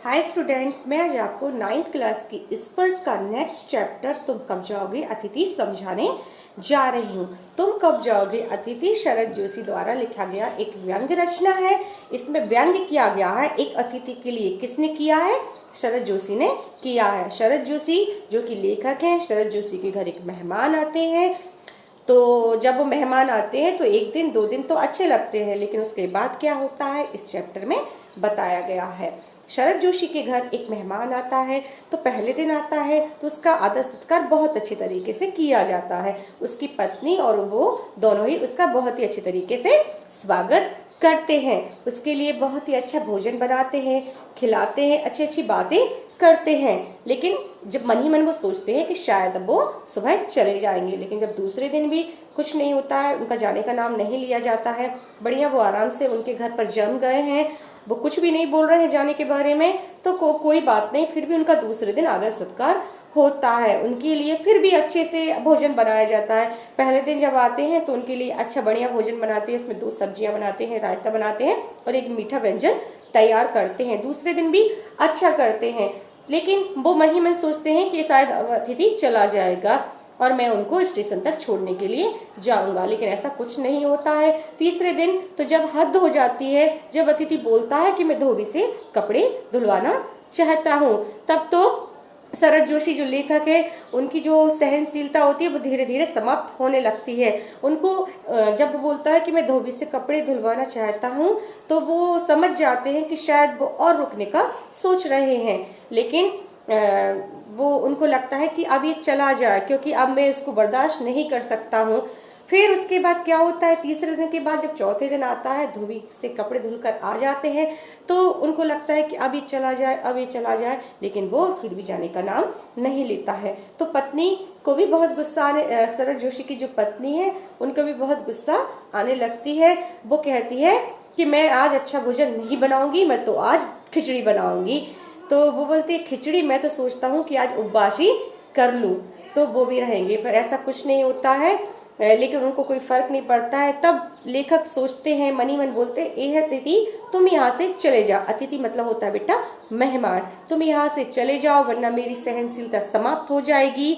Hi student, मैं आज आपको 9th क्लास की स्पर्श का नेक्स्ट चैप्टर तुम कब जाओगे अतिथि समझाने जा रही हूँ। तुम कब जाओगे अतिथि शरद जोशी द्वारा लिखा गया एक व्यंग्य रचना है। इसमें व्यंग्य किया गया है एक अतिथि के लिए। किसने किया है? शरद जोशी ने किया है। शरद जोशी जो कि लेखक हैं, शरद जोशी के घर एक मेहमान आते हैं। तो जब वो मेहमान आते हैं तो एक दिन दो दिन तो अच्छे लगते हैं, लेकिन उसके बाद क्या होता है इस चैप्टर में बताया गया है। शरद जोशी के घर एक मेहमान आता है तो पहले दिन आता है तो उसका आदर सत्कार बहुत अच्छे तरीके से किया जाता है। उसकी पत्नी और वो दोनों ही उसका बहुत ही अच्छे तरीके से स्वागत करते हैं। उसके लिए बहुत ही अच्छा भोजन बनाते हैं, खिलाते हैं, अच्छी अच्छी बातें करते हैं। लेकिन जब मन ही मन वो सोचते हैं कि शायद अब वो सुबह चले जाएंगे, लेकिन जब दूसरे दिन भी कुछ नहीं होता है, उनका जाने का नाम नहीं लिया जाता है। बढ़िया वो आराम से उनके घर पर जम गए हैं, वो कुछ भी नहीं बोल रहे हैं जाने के बारे में, तो कोई बात नहीं। फिर भी उनका दूसरे दिन आदर सत्कार होता है। उनके लिए फिर भी अच्छे से भोजन बनाया जाता है। पहले दिन जब आते हैं तो उनके लिए अच्छा बढ़िया भोजन बनाते हैं, उसमें 2 सब्जियां बनाते हैं, रायता बनाते हैं और एक मीठा व्यंजन तैयार करते हैं। दूसरे दिन भी अच्छा करते हैं, लेकिन वो मन ही मन सोचते हैं कि शायद अतिथि चला जाएगा और मैं उनको स्टेशन तक छोड़ने के लिए जाऊंगा, लेकिन ऐसा कुछ नहीं होता है। तीसरे दिन तो जब हद हो जाती है, जब अतिथि बोलता है कि मैं धोबी से कपड़े धुलवाना चाहता हूँ, तब तो शरद जोशी जो लेखक है उनकी जो सहनशीलता होती है वो धीरे धीरे समाप्त होने लगती है। उनको जब वो बोलता है कि मैं धोबी से कपड़े धुलवाना चाहता हूँ तो वो समझ जाते हैं कि शायद वो और रुकने का सोच रहे हैं, लेकिन वो उनको लगता है कि अब ये चला जाए, क्योंकि अब मैं इसको बर्दाश्त नहीं कर सकता हूँ। फिर उसके बाद क्या होता है, तीसरे दिन के बाद जब चौथे दिन आता है, धोबी से कपड़े धुलकर आ जाते हैं, तो उनको लगता है कि अब ये चला जाए, अब ये चला जाए, लेकिन वो फिर भी जाने का नाम नहीं लेता है। तो पत्नी को भी बहुत गुस्सा आने, शरद जोशी की जो पत्नी है उनको भी बहुत गुस्सा आने लगती है। वो कहती है कि मैं आज अच्छा भोजन नहीं बनाऊंगी, मैं तो आज खिचड़ी बनाऊंगी। तो वो बोलती है खिचड़ी, मैं तो सोचता हूँ कि आज उपवासी कर लूं तो वो भी रहेंगे, पर ऐसा कुछ नहीं होता है। लेकिन उनको कोई फर्क नहीं पड़ता है। तब लेखक सोचते हैं, मनी मन बोलते हैं, ए अतिथि तुम यहाँ से चले जाओ। अतिथि मतलब होता है बेटा मेहमान। तुम यहाँ से चले जाओ वरना मेरी सहनशीलता समाप्त हो जाएगी।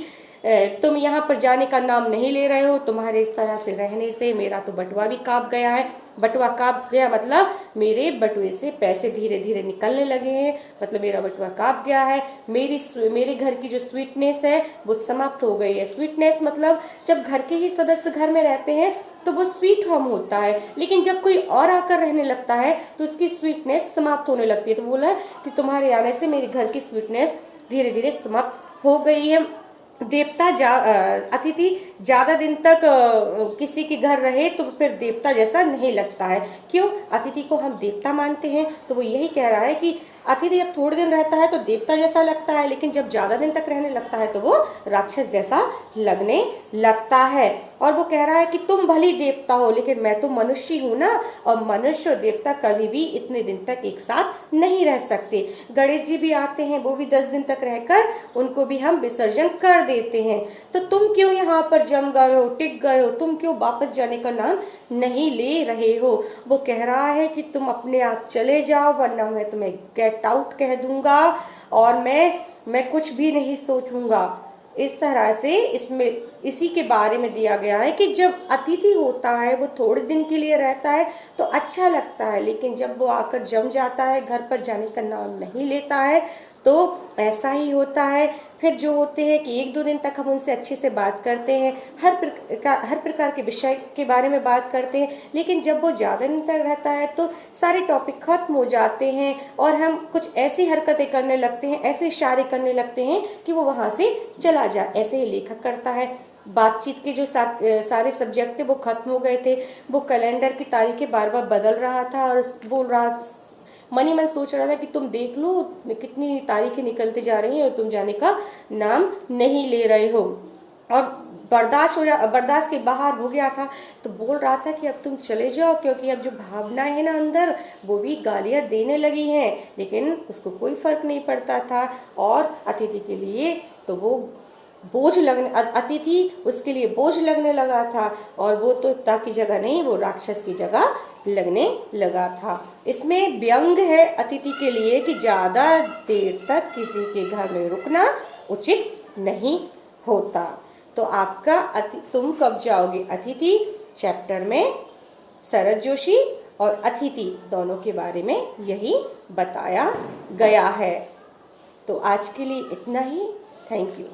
तुम यहाँ पर जाने का नाम नहीं ले रहे हो। तुम्हारे इस तरह से रहने से मेरा तो बटुआ भी कांप गया है। बटुआ कांप गया मतलब मेरे बटुए से पैसे धीरे धीरे निकलने लगे हैं, मतलब मेरा बटुआ कांप गया है। मेरे घर की जो स्वीटनेस है वो समाप्त हो गई है। स्वीटनेस मतलब जब घर के ही सदस्य घर में रहते हैं तो वो स्वीट होम होता है, लेकिन जब कोई और आकर रहने लगता है तो उसकी स्वीटनेस समाप्त होने लगती है। तो बोला कि तुम्हारे आने से मेरे घर की स्वीटनेस धीरे धीरे समाप्त हो गई है। देवता अतिथि ज्यादा दिन तक किसी के घर रहे तो फिर देवता जैसा नहीं लगता है। क्यों? अतिथि को हम देवता मानते हैं, तो वो यही कह रहा है कि अतिथि जब थोड़े दिन रहता है तो देवता जैसा लगता है, लेकिन जब ज्यादा दिन तक रहने लगता है तो वो राक्षस जैसा लगने लगता है। और वो कह रहा है कि तुम भली देवता हो, लेकिन मैं तो मनुष्य हूँ ना, और मनुष्य और देवता कभी भी इतने दिन तक एक साथ नहीं रह सकते। गणेश जी भी आते हैं, वो भी 10 दिन तक रहकर उनको भी हम विसर्जन कर देते हैं। तो तुम क्यों यहाँ पर जम गए हो, टिक गए हो? तुम क्यों वापस जाने का नाम नहीं ले रहे हो? वो कह रहा है कि तुम अपने आप चले जाओ वरना मैं तुम्हें गेट आउट कह दूंगा और मैं कुछ भी नहीं सोचूंगा। इस तरह से इसमें इसी के बारे में दिया गया है कि जब अतिथि होता है वो थोड़े दिन के लिए रहता है तो अच्छा लगता है, लेकिन जब वो आकर जम जाता है, घर पर जाने का नाम नहीं लेता है, तो ऐसा ही होता है। फिर जो होते हैं कि 1-2 दिन तक हम उनसे अच्छे से बात करते हैं, हर प्रकार के विषय के बारे में बात करते हैं, लेकिन जब वो ज़्यादा दिन तक रहता है तो सारे टॉपिक खत्म हो जाते हैं और हम कुछ ऐसी हरकतें करने लगते हैं, ऐसे इशारे करने लगते हैं कि वो वहाँ से चला जाए। ऐसे ही लेखक करता है। बातचीत के जो सारे सब्जेक्ट थे वो खत्म हो गए थे। वो कैलेंडर की तारीखें बार बार बदल रहा था और बोल रहा, मन ही मन सोच रहा था कि तुम देख लो कितनी तारीखें निकलते जा रही हैं और तुम जाने का नाम नहीं ले रहे हो। और बर्दाश्त के बाहर हो गया था, तो बोल रहा था कि अब तुम चले जाओ, क्योंकि अब जो भावनाएं है ना अंदर वो भी गालियां देने लगी हैं। लेकिन उसको कोई फर्क नहीं पड़ता था और अतिथि के लिए तो वो अतिथि उसके लिए बोझ लगने लगा था, और वो तो पिता की जगह नहीं, वो राक्षस की जगह लगने लगा था। इसमें व्यंग है अतिथि के लिए कि ज़्यादा देर तक किसी के घर में रुकना उचित नहीं होता। तो आपका तुम कब जाओगे अतिथि चैप्टर में शरद जोशी और अतिथि दोनों के बारे में यही बताया गया है। तो आज के लिए इतना ही। Thank you.